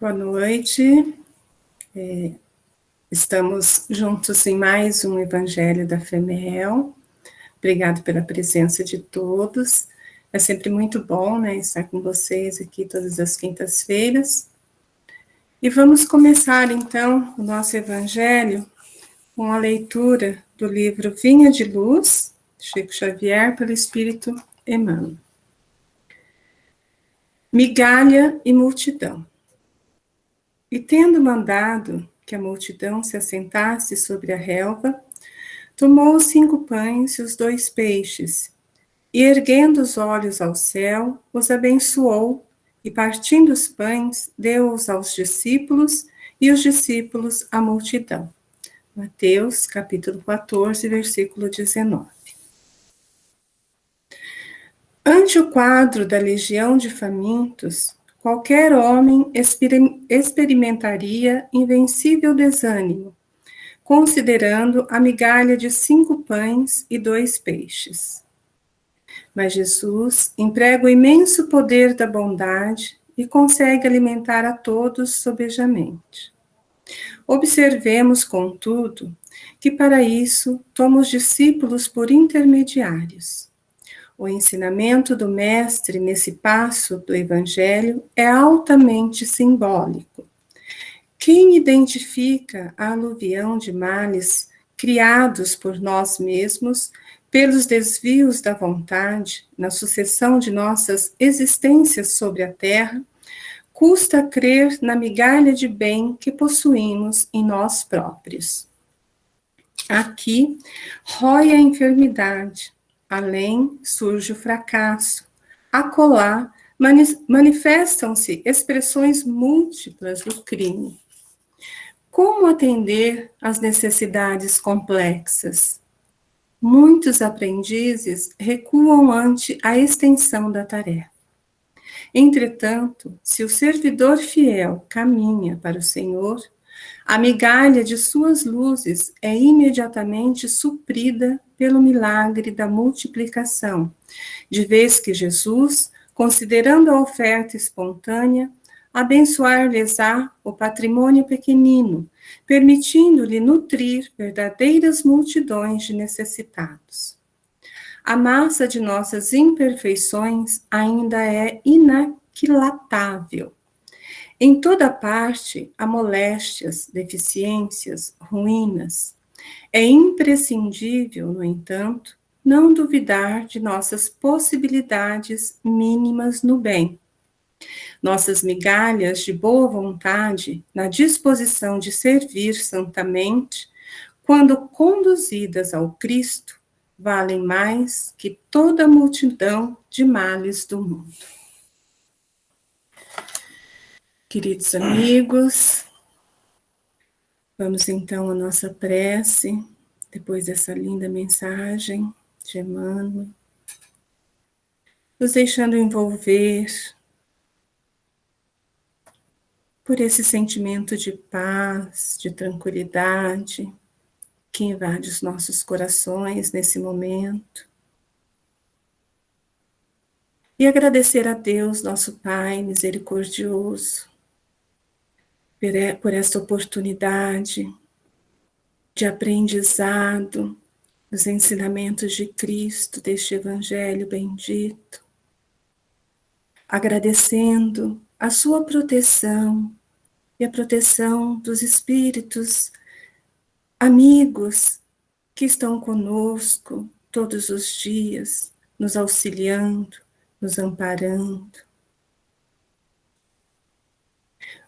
Boa noite. Estamos juntos em mais um Evangelho da FEMEL. Obrigado pela presença de todos. É sempre muito bom, estar com vocês aqui todas as quintas-feiras. E vamos começar, então, o nosso Evangelho com a leitura do livro Vinha de Luz, Chico Xavier, pelo Espírito Emmanuel. Migalha e multidão. E tendo mandado que a multidão se assentasse sobre a relva, tomou os 5 pães e os 2 peixes, e erguendo os olhos ao céu, os abençoou, e partindo os pães, deu-os aos discípulos, e os discípulos à multidão. Mateus, capítulo 14, versículo 19. Ante o quadro da legião de famintos, qualquer homem experimentaria invencível desânimo, considerando a migalha de 5 pães e 2 peixes. Mas Jesus emprega o imenso poder da bondade e consegue alimentar a todos sobejamente. Observemos, contudo, que para isso toma os discípulos por intermediários. O ensinamento do Mestre nesse passo do Evangelho é altamente simbólico. Quem identifica a aluvião de males criados por nós mesmos, pelos desvios da vontade, na sucessão de nossas existências sobre a terra, custa crer na migalha de bem que possuímos em nós próprios. Aqui rói a enfermidade, além surge o fracasso, acolá manifestam-se expressões múltiplas do crime. Como atender às necessidades complexas? Muitos aprendizes recuam ante a extensão da tarefa. Entretanto, se o servidor fiel caminha para o Senhor, a migalha de suas luzes é imediatamente suprida pelo milagre da multiplicação, de vez que Jesus, considerando a oferta espontânea, abençoar-lhes-á o patrimônio pequenino, permitindo-lhe nutrir verdadeiras multidões de necessitados. A massa de nossas imperfeições ainda é inaquilatável. Em toda parte há moléstias, deficiências, ruínas. É imprescindível, no entanto, não duvidar de nossas possibilidades mínimas no bem. Nossas migalhas de boa vontade, na disposição de servir santamente, quando conduzidas ao Cristo, valem mais que toda a multidão de males do mundo. Queridos amigos, vamos então à nossa prece, depois dessa linda mensagem de Emmanuel, nos deixando envolver por esse sentimento de paz, de tranquilidade, que invade os nossos corações nesse momento. E agradecer a Deus, nosso Pai misericordioso, por esta oportunidade de aprendizado dos ensinamentos de Cristo, deste Evangelho bendito, agradecendo a sua proteção e a proteção dos espíritos amigos que estão conosco todos os dias, nos auxiliando, nos amparando,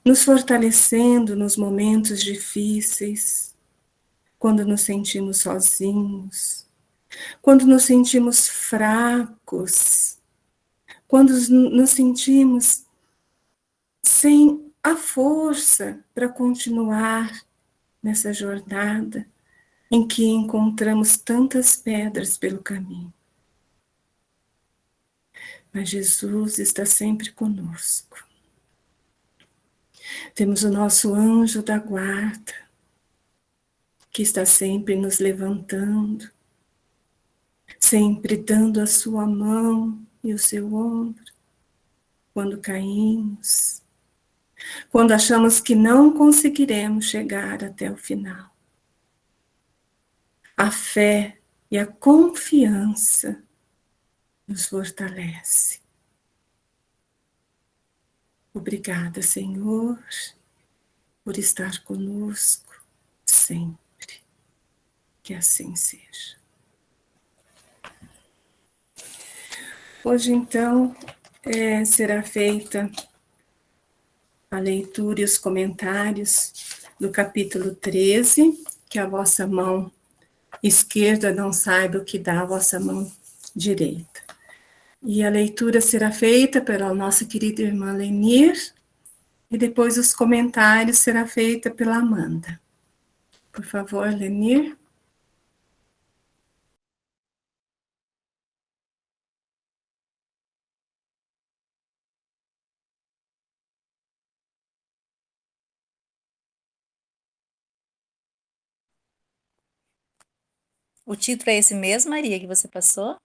nos fortalecendo nos momentos difíceis, quando nos sentimos sozinhos, quando nos sentimos fracos, quando nos sentimos sem a força para continuar nessa jornada em que encontramos tantas pedras pelo caminho. Mas Jesus está sempre conosco. Temos o nosso anjo da guarda, que está sempre nos levantando, sempre dando a sua mão e o seu ombro quando caímos, quando achamos que não conseguiremos chegar até o final. A fé e a confiança nos fortalece. Obrigada, Senhor, por estar conosco sempre. Que assim seja. Hoje, então, será feita a leitura e os comentários do capítulo 13, que a vossa mão esquerda não saiba o que dá a vossa mão direita. E a leitura será feita pela nossa querida irmã Lenir, e depois os comentários será feita pela Amanda. Por favor, Lenir. O título é esse mesmo, Maria, que você passou?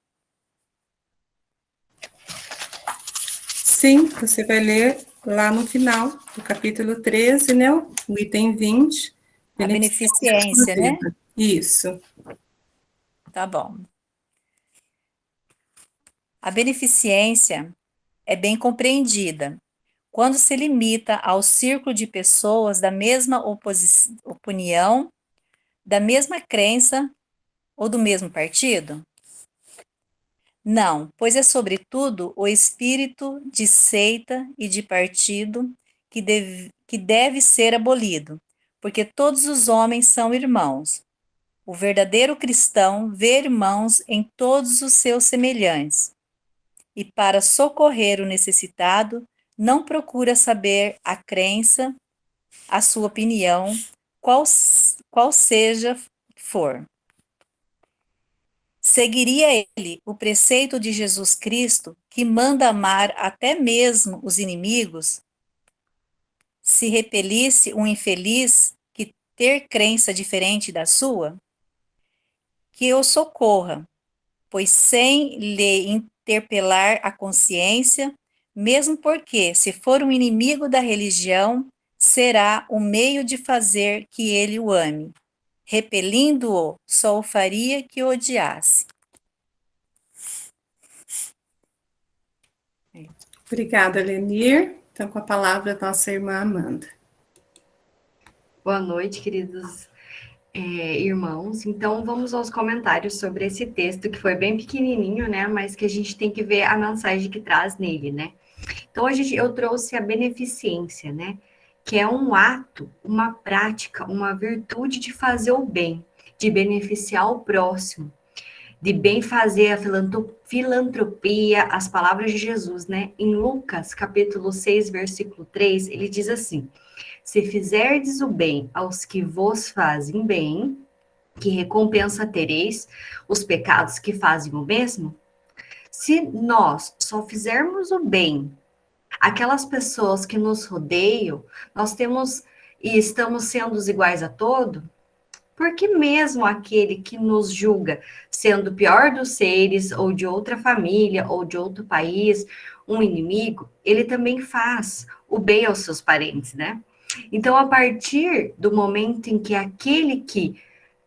Sim, você vai ler lá no final do capítulo 13, né? O item 20. A beneficência, né? Isso. Tá bom. A beneficência é bem compreendida quando se limita ao círculo de pessoas da mesma opinião, da mesma crença ou do mesmo partido? Não, pois é sobretudo o espírito de seita e de partido que deve ser abolido, porque todos os homens são irmãos. O verdadeiro cristão vê irmãos em todos os seus semelhantes, e para socorrer o necessitado, não procura saber a crença, a sua opinião, qual seja for. Seguiria ele o preceito de Jesus Cristo, que manda amar até mesmo os inimigos, se repelisse um infeliz que ter crença diferente da sua? Que o socorra, pois sem lhe interpelar a consciência, mesmo porque, se for um inimigo da religião, será o meio de fazer que ele o ame. Repelindo-o, só o faria que o odiasse. Obrigada, Lenir. Então, com a palavra, nossa irmã Amanda. Boa noite, queridos irmãos. Então, vamos aos comentários sobre esse texto, que foi bem pequenininho, né? Mas que a gente tem que ver a mensagem que traz nele, né? Então, eu trouxe a beneficência, né? Que é um ato, uma prática, uma virtude de fazer o bem, de beneficiar o próximo, de bem fazer a filantropia, as palavras de Jesus, né? Em Lucas, capítulo 6, versículo 3, ele diz assim: se fizerdes o bem aos que vos fazem bem, que recompensa tereis? Os pecados que fazem o mesmo? Se nós só fizermos o bem aquelas pessoas que nos rodeiam, nós temos e estamos sendo os iguais a todo? Porque mesmo aquele que nos julga sendo o pior dos seres, ou de outra família, ou de outro país, um inimigo, ele também faz o bem aos seus parentes, né? Então, a partir do momento em que aquele que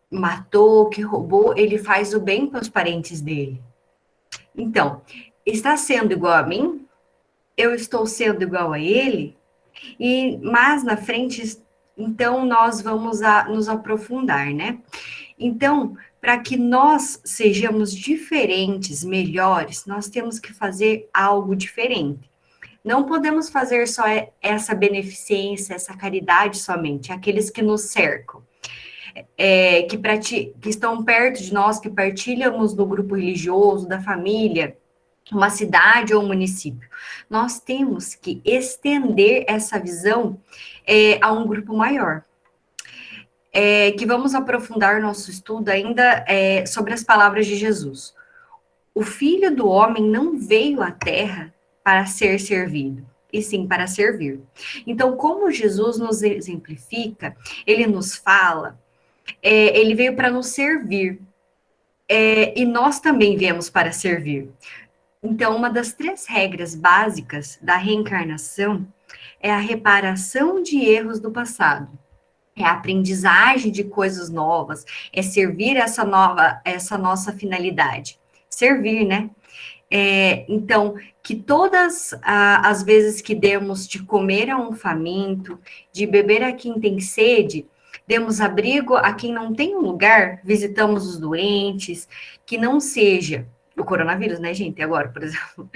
matou, que roubou, ele faz o bem para os parentes dele. Então, está sendo igual a mim? Eu estou sendo igual a ele? E mais na frente, então, nós vamos nos aprofundar, né? Então, para que nós sejamos diferentes, melhores, nós temos que fazer algo diferente. Não podemos fazer só essa beneficência, essa caridade somente, aqueles que nos cercam, que estão perto de nós, que partilhamos do grupo religioso, da família, uma cidade ou um município. Nós temos que estender essa visão a um grupo maior. Que vamos aprofundar nosso estudo ainda sobre as palavras de Jesus. O Filho do Homem não veio à Terra para ser servido, e sim para servir. Então, como Jesus nos exemplifica, ele nos fala, ele veio para nos servir, e nós também viemos para servir. Então, uma das 3 regras básicas da reencarnação é a reparação de erros do passado. É a aprendizagem de coisas novas, é servir essa nossa finalidade. Servir, né? Então, que todas as vezes que demos de comer a um faminto, de beber a quem tem sede, demos abrigo a quem não tem um lugar, visitamos os doentes, que não seja o coronavírus, né, gente? Agora, por exemplo,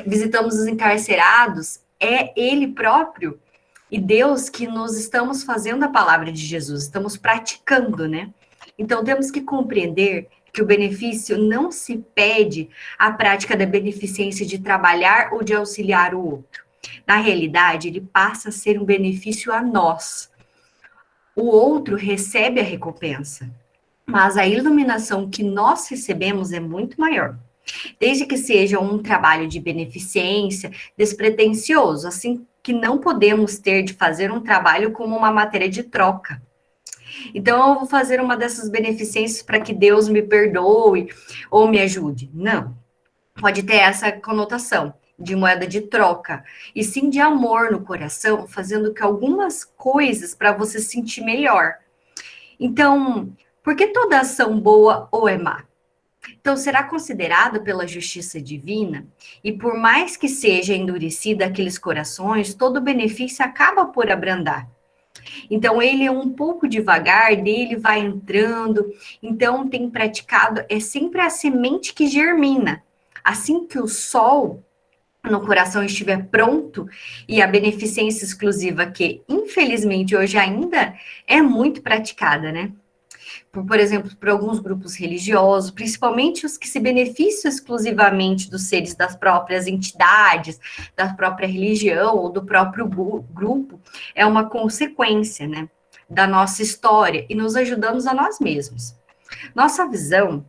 visitamos os encarcerados, é Ele próprio e Deus que nos estamos fazendo a palavra de Jesus, estamos praticando, né? Então, temos que compreender que o benefício não se pede à prática da beneficência de trabalhar ou de auxiliar o outro. Na realidade, ele passa a ser um benefício a nós. O outro recebe a recompensa, mas a iluminação que nós recebemos é muito maior. Desde que seja um trabalho de beneficência, despretensioso, assim que não podemos ter de fazer um trabalho como uma matéria de troca. Então, eu vou fazer uma dessas beneficências para que Deus me perdoe ou me ajude. Não. Pode ter essa conotação de moeda de troca, e sim de amor no coração, fazendo que algumas coisas para você se sentir melhor. Então, por que toda ação boa ou é má? Então, será considerado pela justiça divina, e por mais que seja endurecida aqueles corações, todo benefício acaba por abrandar. Então, ele é um pouco devagar, dele vai entrando. Então, tem praticado, é sempre a semente que germina. Assim que o sol no coração estiver pronto, e a beneficência exclusiva, que infelizmente hoje ainda é muito praticada, né? Por exemplo, por alguns grupos religiosos, principalmente os que se beneficiam exclusivamente dos seres das próprias entidades, da própria religião ou do próprio grupo, é uma consequência, né, da nossa história, e nos ajudamos a nós mesmos. Nossa visão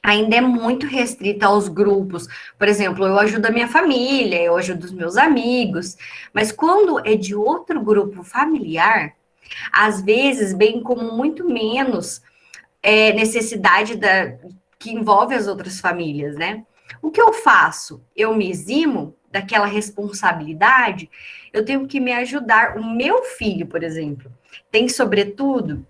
ainda é muito restrita aos grupos. Por exemplo, eu ajudo a minha família, eu ajudo os meus amigos, mas quando é de outro grupo familiar, às vezes, bem como muito menos necessidade que envolve as outras famílias, né? O que eu faço? Eu me eximo daquela responsabilidade, eu tenho que me ajudar. O meu filho, por exemplo, tem sobretudo,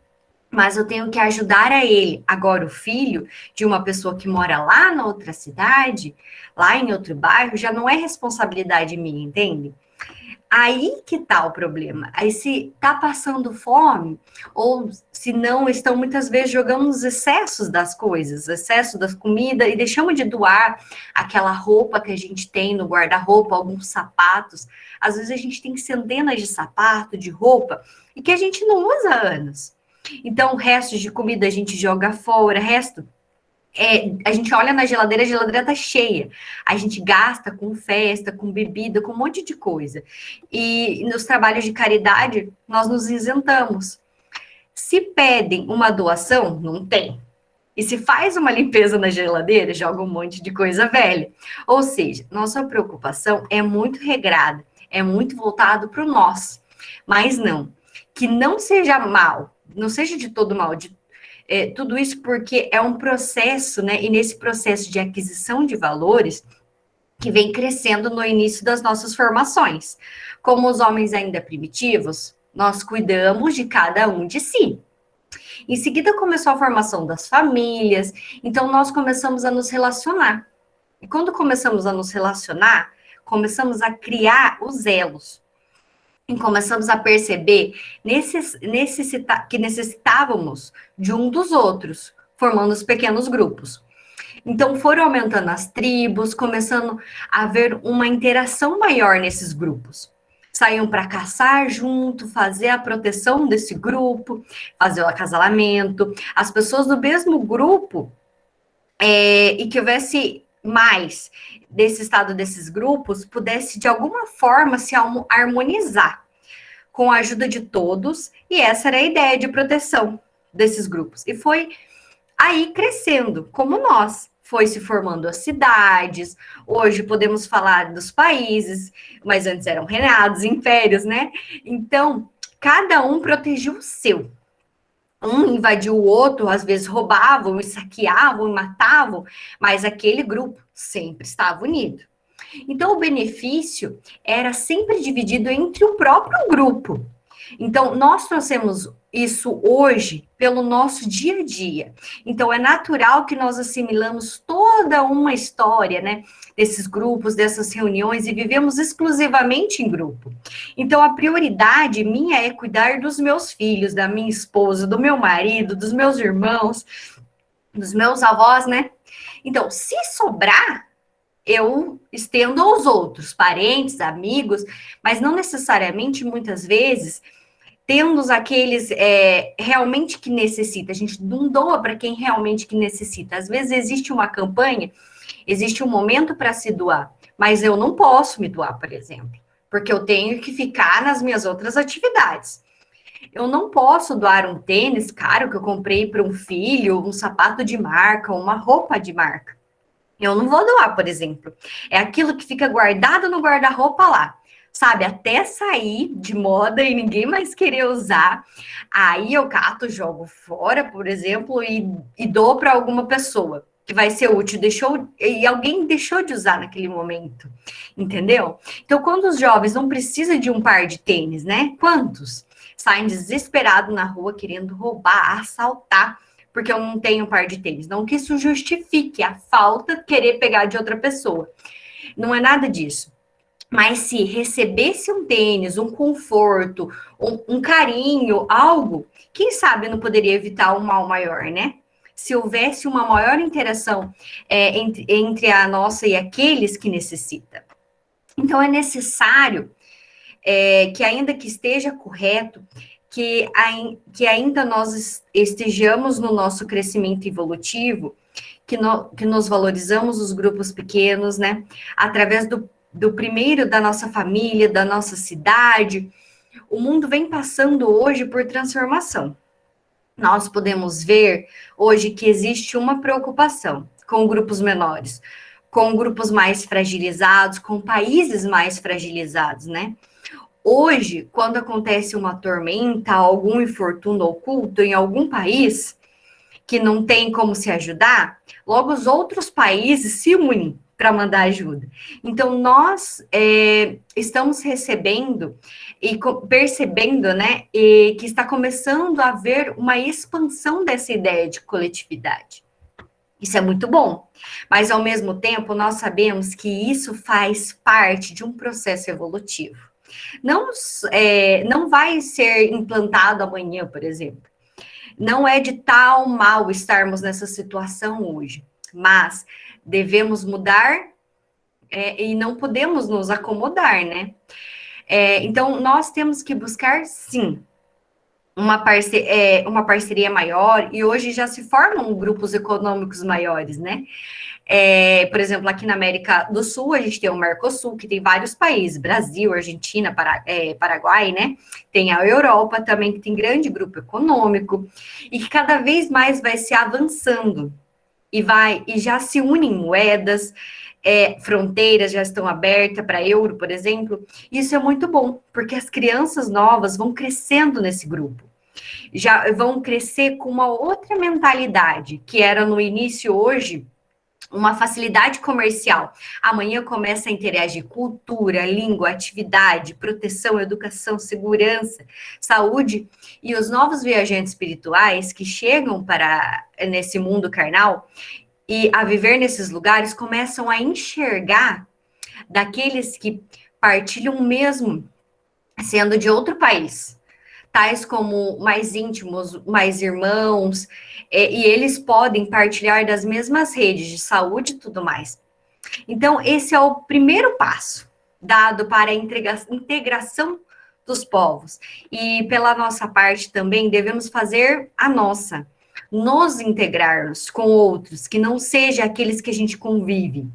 mas eu tenho que ajudar a ele. Agora, o filho de uma pessoa que mora lá na outra cidade, lá em outro bairro, já não é responsabilidade minha, entende? Aí que tá o problema. Aí se tá passando fome, ou se não, estão muitas vezes jogando os excessos das coisas, excesso das comidas, e deixamos de doar aquela roupa que a gente tem no guarda-roupa, alguns sapatos. Às vezes a gente tem centenas de sapatos, de roupa, e que a gente não usa há anos. Então, restos de comida a gente joga fora, a gente olha na geladeira, a geladeira tá cheia. A gente gasta com festa, com bebida, com um monte de coisa. E nos trabalhos de caridade, nós nos isentamos. Se pedem uma doação, não tem. E se faz uma limpeza na geladeira, joga um monte de coisa velha. Ou seja, nossa preocupação é muito regrada, é muito voltado para o nós. Mas não, que não seja mal, não seja de todo mal, tudo isso porque é um processo, né? E nesse processo de aquisição de valores que vem crescendo no início das nossas formações. Como os homens ainda primitivos, nós cuidamos de cada um de si. Em seguida começou a formação das famílias, então nós começamos a nos relacionar. E quando começamos a nos relacionar, começamos a criar os elos. E começamos a perceber que necessitávamos de um dos outros, formando os pequenos grupos. Então, foram aumentando as tribos, começando a haver uma interação maior nesses grupos. Saíam para caçar junto, fazer a proteção desse grupo, fazer o acasalamento. As pessoas do mesmo grupo, e que houvesse mais desse estado desses grupos, pudesse de alguma forma se harmonizar com a ajuda de todos, e essa era a ideia de proteção desses grupos. E foi aí crescendo, como nós. Foi se formando as cidades, hoje podemos falar dos países, mas antes eram reinados, impérios, né? Então, cada um protegia o seu. Um invadiu o outro, às vezes roubavam, e saqueavam, e matavam, mas aquele grupo sempre estava unido. Então, o benefício era sempre dividido entre o próprio grupo. Então, nós trouxemos isso hoje pelo nosso dia a dia. Então, é natural que nós assimilamos toda uma história, né, desses grupos, dessas reuniões, e vivemos exclusivamente em grupo. Então, a prioridade minha é cuidar dos meus filhos, da minha esposa, do meu marido, dos meus irmãos, dos meus avós, né? Então, se sobrar, eu estendo aos outros, parentes, amigos, mas não necessariamente, muitas vezes, tendo aqueles realmente que necessita. A gente não doa para quem realmente que necessita. Às vezes existe uma campanha, existe um momento para se doar, mas eu não posso me doar, por exemplo, porque eu tenho que ficar nas minhas outras atividades. Eu não posso doar um tênis caro que eu comprei para um filho, um sapato de marca, uma roupa de marca. Eu não vou doar, por exemplo. É aquilo que fica guardado no guarda-roupa lá, sabe? Até sair de moda e ninguém mais querer usar. Aí eu cato, jogo fora, por exemplo, e dou para alguma pessoa que vai ser útil. E alguém deixou de usar naquele momento, entendeu? Então, quando os jovens não precisam de um par de tênis, né? Quantos saem desesperados na rua querendo roubar, assaltar, porque eu não tenho um par de tênis? Não que isso justifique a falta de querer pegar de outra pessoa. Não é nada disso. Mas se recebesse um tênis, um conforto, um carinho, algo, quem sabe não poderia evitar um mal maior, né? Se houvesse uma maior interação entre a nossa e aqueles que necessitam. Então, é necessário que, ainda que esteja correto, que ainda nós estejamos no nosso crescimento evolutivo, que nós valorizamos os grupos pequenos, né? Através do primeiro da nossa família, da nossa cidade. O mundo vem passando hoje por transformação. Nós podemos ver hoje que existe uma preocupação com grupos menores, com grupos mais fragilizados, com países mais fragilizados, né? Hoje, quando acontece uma tormenta, algum infortúnio oculto em algum país que não tem como se ajudar, logo os outros países se unem para mandar ajuda. Então, nós estamos recebendo e percebendo, né, que está começando a haver uma expansão dessa ideia de coletividade. Isso é muito bom, mas ao mesmo tempo nós sabemos que isso faz parte de um processo evolutivo. Não vai ser implantado amanhã, por exemplo. Não é de tal mal estarmos nessa situação hoje, mas devemos mudar e não podemos nos acomodar, né? Então, nós temos que buscar, sim, uma parceria maior, e hoje já se formam grupos econômicos maiores, né? Por exemplo, aqui na América do Sul, a gente tem o Mercosul, que tem vários países, Brasil, Argentina, Paraguai, né? Tem a Europa também, que tem grande grupo econômico, e que cada vez mais vai se avançando, e já se unem moedas, fronteiras já estão abertas para euro, por exemplo. Isso é muito bom, porque as crianças novas vão crescendo nesse grupo. Já vão crescer com uma outra mentalidade, que era no início, hoje, uma facilidade comercial. Amanhã começa a interagir cultura, língua, atividade, proteção, educação, segurança, saúde. E os novos viajantes espirituais que chegam nesse mundo carnal e a viver nesses lugares começam a enxergar daqueles que partilham mesmo, sendo de outro país, tais como mais íntimos, mais irmãos, e eles podem partilhar das mesmas redes de saúde e tudo mais. Então, esse é o primeiro passo dado para a integração dos povos. E pela nossa parte também devemos fazer a nossa, nos integrarmos com outros, que não sejam aqueles que a gente convive,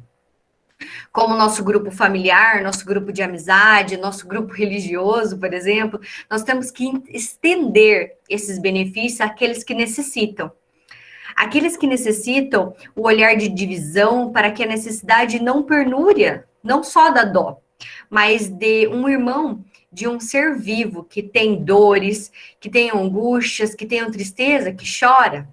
como nosso grupo familiar, nosso grupo de amizade, nosso grupo religioso, por exemplo. Nós temos que estender esses benefícios àqueles que necessitam. Aqueles que necessitam o olhar de divisão para que a necessidade não pernúria, não só da dó, mas de um irmão de um ser vivo que tem dores, que tem angústias, que tem tristeza, que chora,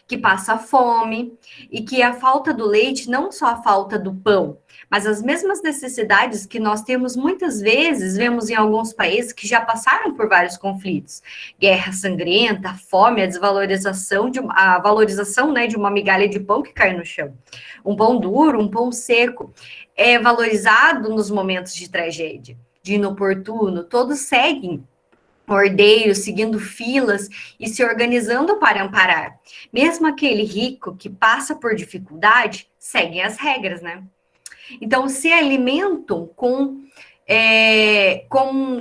que passa fome, e que a falta do leite, não só a falta do pão, mas as mesmas necessidades que nós temos muitas vezes, vemos em alguns países que já passaram por vários conflitos, guerra sangrenta, fome, a desvalorização, a valorização, né, de uma migalha de pão que cai no chão. Um pão duro, um pão seco, é valorizado nos momentos de tragédia, de inoportuno, todos seguem ordeiros, seguindo filas e se organizando para amparar. Mesmo aquele rico que passa por dificuldade, seguem as regras, né? Então, se alimentam com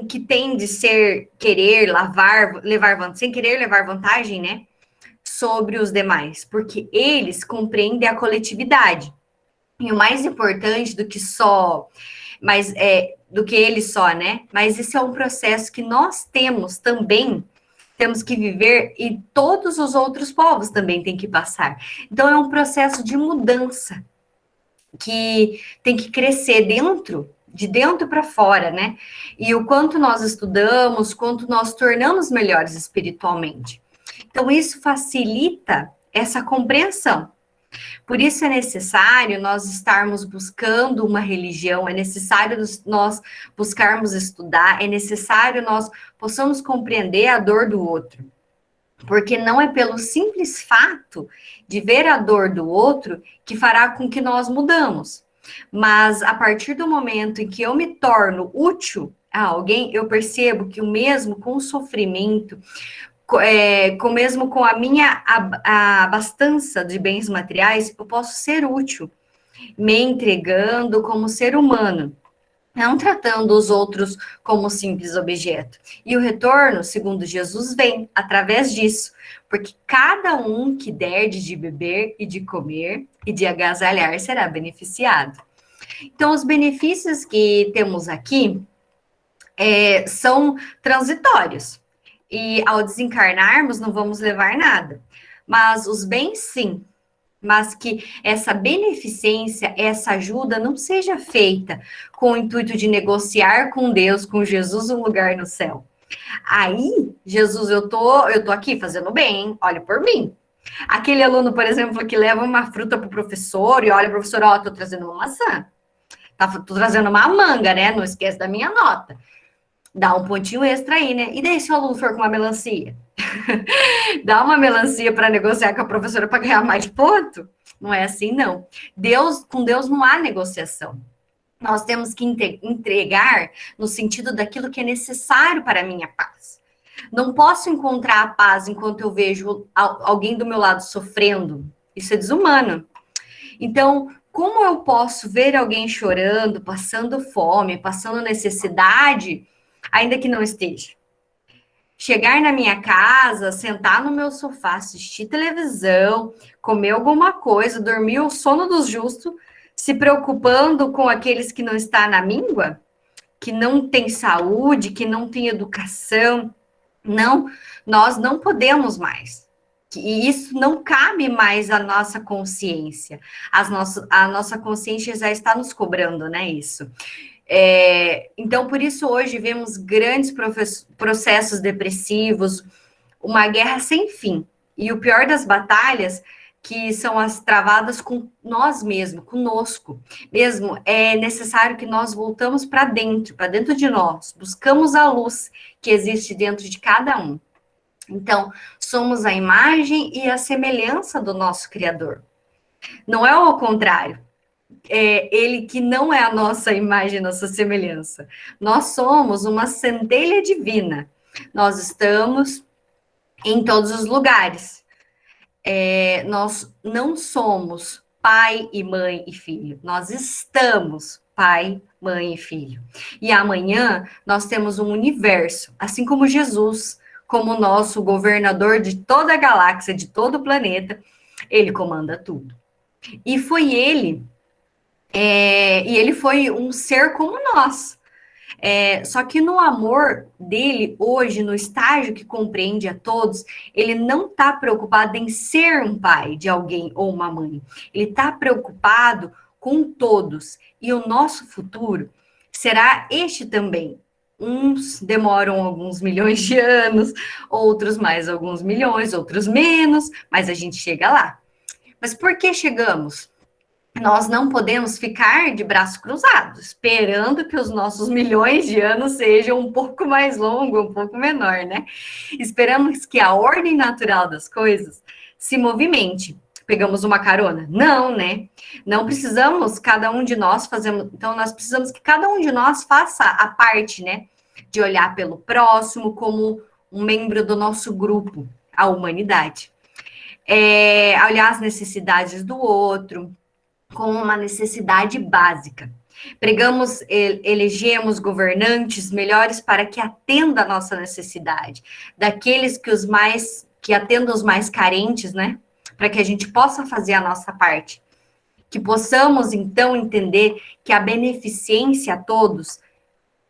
que tem de ser sem querer levar vantagem, né? Sobre os demais, porque eles compreendem a coletividade. E o mais importante do que ele só, né? Mas isso é um processo que nós temos que viver e todos os outros povos também têm que passar. Então é um processo de mudança que tem que crescer de dentro para fora, né? E o quanto nós estudamos, quanto nós tornamos melhores espiritualmente. Então isso facilita essa compreensão. Por isso é necessário nós estarmos buscando uma religião, é necessário nós buscarmos estudar, é necessário nós possamos compreender a dor do outro. Porque não é pelo simples fato de ver a dor do outro que fará com que nós mudamos. Mas a partir do momento em que eu me torno útil a alguém, eu percebo que o mesmo com o sofrimento, mesmo com a minha abastança de bens materiais, eu posso ser útil, me entregando como ser humano, não tratando os outros como simples objeto. E o retorno, segundo Jesus, vem através disso, porque cada um que der de beber e de comer e de agasalhar será beneficiado. Então, os benefícios que temos aqui são transitórios. E ao desencarnarmos, não vamos levar nada. Mas os bens, sim. Mas que essa beneficência, essa ajuda não seja feita com o intuito de negociar com Deus, com Jesus, um lugar no céu. Aí, Jesus, eu tô aqui fazendo bem, olha por mim. Aquele aluno, por exemplo, que leva uma fruta pro professor e olha, professor, ó, tô trazendo uma maçã. Tô trazendo uma manga, né? Não esquece da minha nota. Dá um pontinho extra aí, né? E daí se o aluno for com uma melancia? Dá uma melancia para negociar com a professora para ganhar mais ponto? Não é assim, não. Com Deus não há negociação. Nós temos que entregar no sentido daquilo que é necessário para a minha paz. Não posso encontrar a paz enquanto eu vejo alguém do meu lado sofrendo. Isso é desumano. Então, como eu posso ver alguém chorando, passando fome, passando necessidade, ainda que não esteja? Chegar na minha casa, sentar no meu sofá, assistir televisão, comer alguma coisa, dormir o sono dos justos, se preocupando com aqueles que não estão na míngua, que não têm saúde, que não têm educação. Não, nós não podemos mais. E isso não cabe mais à nossa consciência. A nossa consciência já está nos cobrando, né, isso. Então, por isso, hoje vemos grandes processos depressivos, uma guerra sem fim. E o pior das batalhas, que são as travadas com nós mesmos, conosco. Mesmo é necessário que nós voltamos para dentro de nós, buscamos a luz que existe dentro de cada um. Então, somos a imagem e a semelhança do nosso Criador. Não é o contrário. Ele que não é a nossa imagem, nossa semelhança. Nós somos uma centelha divina. Nós estamos em todos os lugares. Nós não somos pai e mãe e filho. Nós estamos pai, mãe e filho. E amanhã nós temos um universo, assim como Jesus, como nosso governador de toda a galáxia, de todo o planeta, ele comanda tudo. E foi ele foi um ser como nós. Só que no amor dele, hoje, no estágio que compreende a todos, ele não está preocupado em ser um pai de alguém ou uma mãe. Ele está preocupado com todos. E o nosso futuro será este também. Uns demoram alguns milhões de anos, outros mais alguns milhões, outros menos, mas a gente chega lá. Mas por que chegamos? Nós não podemos ficar de braços cruzados, esperando que os nossos milhões de anos sejam um pouco mais longos, um pouco menor, né? Esperamos que a ordem natural das coisas se movimente. Pegamos uma carona? Não, né? Não precisamos, cada um de nós fazemos. Então, nós precisamos que cada um de nós faça a parte, né? De olhar pelo próximo como um membro do nosso grupo, a humanidade. Olhar as necessidades do outro, como uma necessidade básica. Elegemos governantes melhores para que atenda a nossa necessidade, daqueles que atendam os mais carentes, né? Para que a gente possa fazer a nossa parte. Que possamos, então, entender que a beneficência a todos,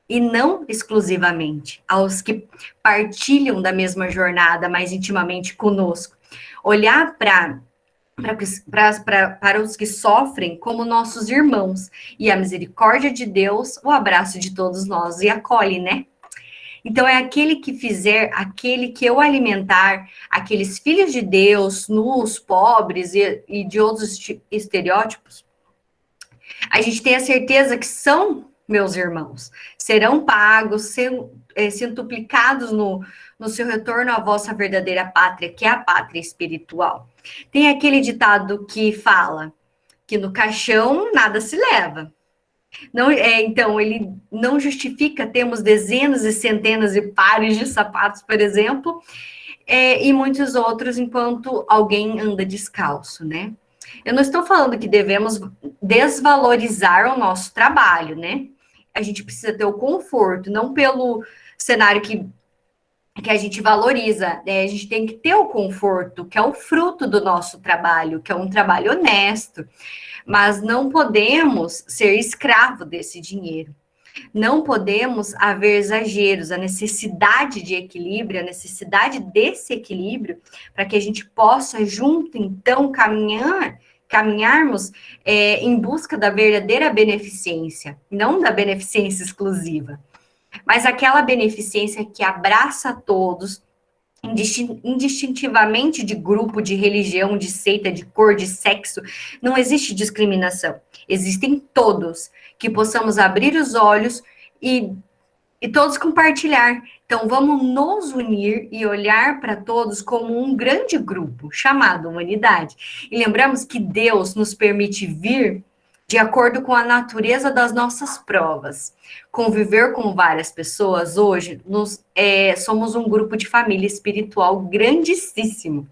e não exclusivamente aos que partilham da mesma jornada mais intimamente conosco. Olhar para os que sofrem como nossos irmãos, e a misericórdia de Deus, o abraço de todos nós e acolhe, né? Então, é aquele que fizer, aquele que eu alimentar, aqueles filhos de Deus, nus, pobres e de outros estereótipos, a gente tem a certeza que são meus irmãos, serão pagos, centuplicados no seu retorno à vossa verdadeira pátria, que é a pátria espiritual. Tem aquele ditado que fala que no caixão nada se leva. Não, então, ele não justifica termos dezenas e centenas e pares de sapatos, por exemplo, e muitos outros enquanto alguém anda descalço, né? Eu não estou falando que devemos desvalorizar o nosso trabalho, né? A gente precisa ter o conforto, não pelo cenário que a gente valoriza, né? A gente tem que ter o conforto, que é o fruto do nosso trabalho, que é um trabalho honesto, mas não podemos ser escravo desse dinheiro. Não podemos haver exageros, a necessidade de equilíbrio, a necessidade desse equilíbrio, para que a gente possa junto, então, caminharmos em busca da verdadeira beneficência, não da beneficência exclusiva, mas aquela beneficência que abraça a todos, indistintivamente de grupo, de religião, de seita, de cor, de sexo. Não existe discriminação. Existem todos, que possamos abrir os olhos e todos compartilhar. Então, vamos nos unir e olhar para todos como um grande grupo, chamado humanidade. E lembramos que Deus nos permite vir de acordo com a natureza das nossas provas. Conviver com várias pessoas hoje, somos um grupo de família espiritual grandíssimo.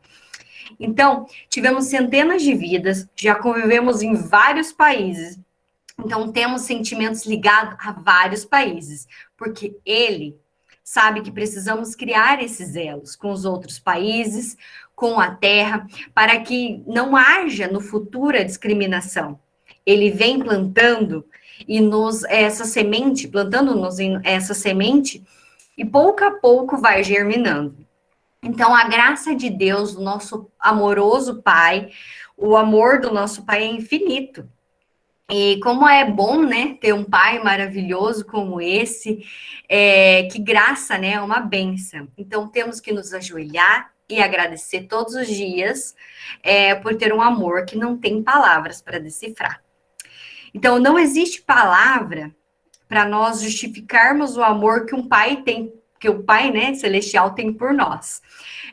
Então, tivemos centenas de vidas, já convivemos em vários países. Então, temos sentimentos ligados a vários países, porque ele sabe que precisamos criar esses elos com os outros países, com a terra, para que não haja no futuro a discriminação. Ele vem plantando plantando-nos essa semente, e pouco a pouco vai germinando. Então, a graça de Deus, do nosso amoroso Pai, o amor do nosso Pai é infinito. E como é bom, né, ter um pai maravilhoso como esse, que graça, né, é uma bênção. Então, temos que nos ajoelhar e agradecer todos os dias por ter um amor que não tem palavras para decifrar. Então, não existe palavra para nós justificarmos o amor que um pai tem, que o Pai, né, celestial tem por nós.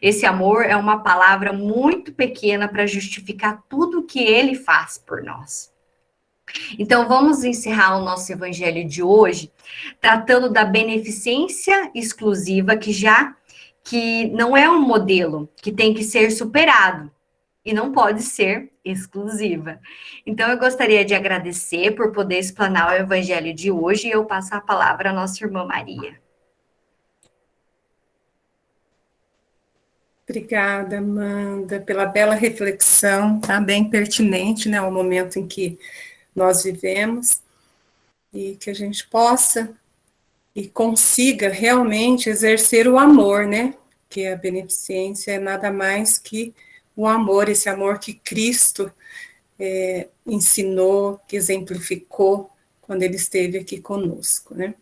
Esse amor é uma palavra muito pequena para justificar tudo o que ele faz por nós. Então, vamos encerrar o nosso evangelho de hoje tratando da beneficência exclusiva que não é um modelo que tem que ser superado e não pode ser exclusiva. Então, eu gostaria de agradecer por poder explanar o evangelho de hoje e eu passo a palavra à nossa irmã Maria. Obrigada, Amanda, pela bela reflexão, tá bem pertinente, né, ao momento em que nós vivemos, e que a gente possa e consiga realmente exercer o amor, né, que a beneficência é nada mais que o amor, esse amor que Cristo ensinou, que exemplificou quando ele esteve aqui conosco, né.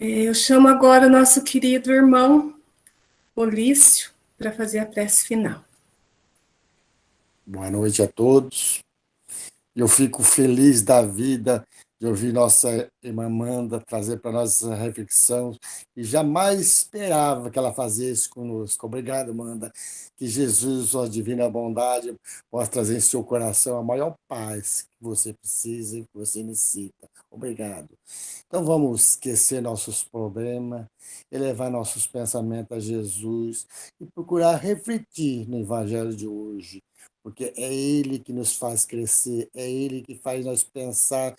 Eu chamo agora o nosso querido irmão Olício para fazer a prece final. Boa noite a todos. Eu fico feliz da vida de ouvir nossa irmã Amanda trazer para nós essa reflexão e jamais esperava que ela fizesse isso conosco. Obrigado, Amanda. Que Jesus, sua divina bondade, possa trazer em seu coração a maior paz que você precisa e que você necessita. Obrigado. Então vamos esquecer nossos problemas, elevar nossos pensamentos a Jesus e procurar refletir no Evangelho de hoje, porque é Ele que nos faz crescer, é Ele que faz nós pensar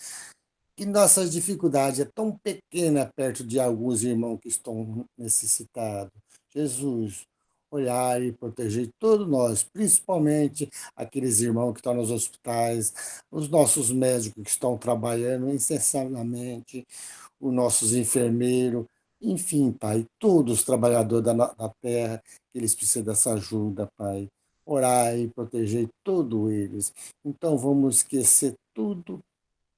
que nossas dificuldades é tão pequena perto de alguns irmãos que estão necessitados. Jesus, olhar e proteger todos nós, principalmente aqueles irmãos que estão nos hospitais, os nossos médicos que estão trabalhando incessantemente, os nossos enfermeiros, enfim, Pai, todos os trabalhadores da terra, que eles precisam dessa ajuda, Pai. Orar e proteger todos eles. Então vamos esquecer tudo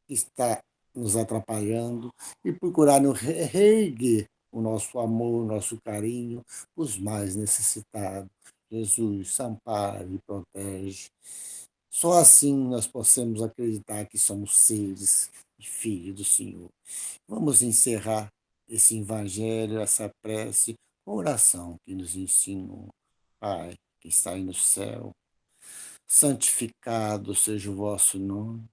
que está nos atrapalhando e procurar nos reerguer o nosso amor, o nosso carinho, os mais necessitados. Jesus, ampara e protege. Só assim nós possamos acreditar que somos seres e filhos do Senhor. Vamos encerrar esse evangelho, essa prece, com oração que nos ensinou. Pai, que está aí no céu, santificado seja o vosso nome.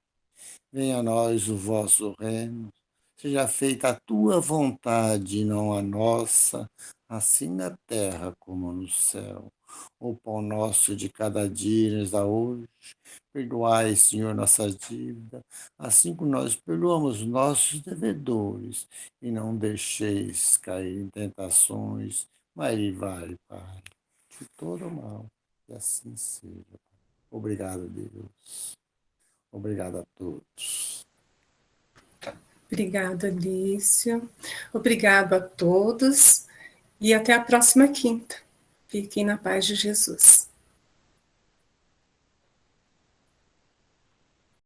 Venha a nós o vosso reino, seja feita a tua vontade, não a nossa, assim na terra como no céu. O pão nosso de cada dia nos dá hoje. Perdoai, Senhor, nossas dívidas, assim como nós perdoamos nossos devedores. E não deixeis cair em tentações, mas livrai, Pai, de todo mal. E assim seja. Obrigado, Deus. Obrigado a todos. Obrigada, Alicia. Obrigado a todos e até a próxima quinta. Fiquem na paz de Jesus.